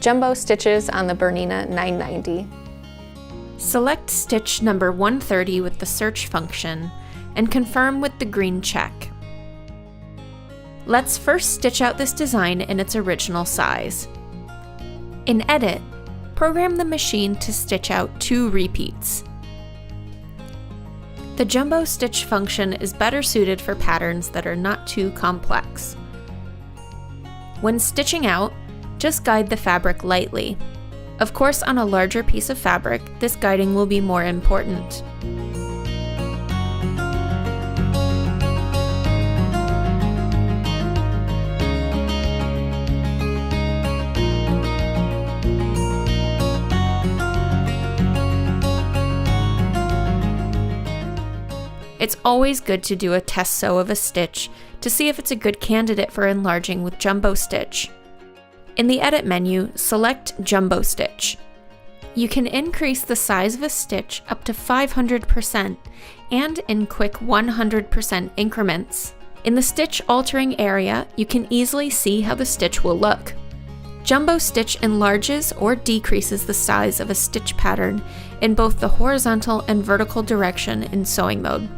Jumbo stitches on the BERNINA 990. Select stitch number 130 with the search function and confirm with the green check. Let's first stitch out this design in its original size. In Edit, program the machine to stitch out 2 repeats. The jumbo stitch function is better suited for patterns that are not too complex. When stitching out, just guide the fabric lightly. Of course, on a larger piece of fabric, this guiding will be more important. It's always good to do a test sew of a stitch to see if it's a good candidate for enlarging with jumbo stitch. In the Edit menu, select Jumbo Stitch. You can increase the size of a stitch up to 500% and in quick 100% increments. In the stitch altering area, you can easily see how the stitch will look. Jumbo Stitch enlarges or decreases the size of a stitch pattern in both the horizontal and vertical direction in sewing mode.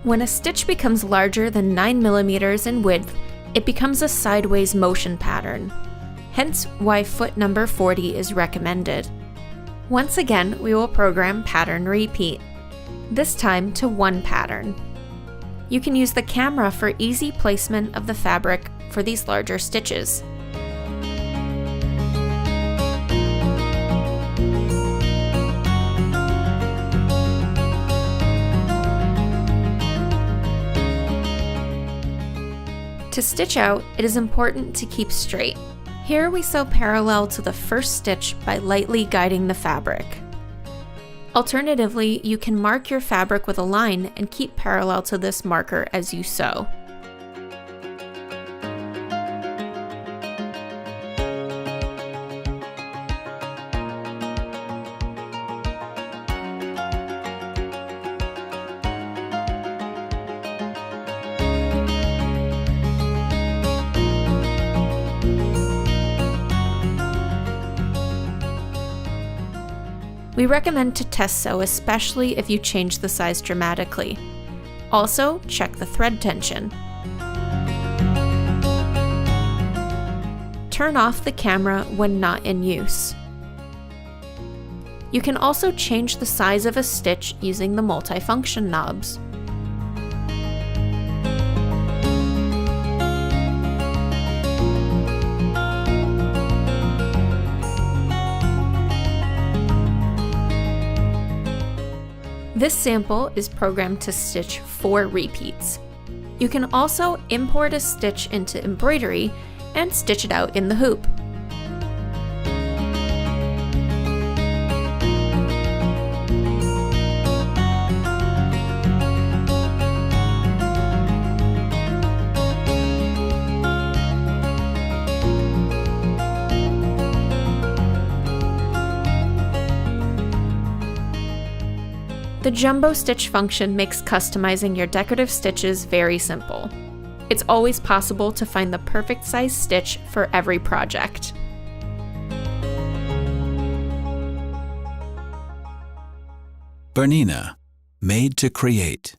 When a stitch becomes larger than 9 mm in width, it becomes a sideways motion pattern. Hence why foot number 40 is recommended. Once again, we will program pattern repeat, this time to 1 pattern. You can use the camera for easy placement of the fabric for these larger stitches. To stitch out, it is important to keep straight. Here we sew parallel to the first stitch by lightly guiding the fabric. Alternatively, you can mark your fabric with a line and keep parallel to this marker as you sew. We recommend to test sew, especially if you change the size dramatically. Also, check the thread tension. Turn off the camera when not in use. You can also change the size of a stitch using the multifunction knobs. This sample is programmed to stitch 4 repeats. You can also import a stitch into embroidery and stitch it out in the hoop. The jumbo stitch function makes customizing your decorative stitches very simple. It's always possible to find the perfect size stitch for every project. BERNINA, made to create.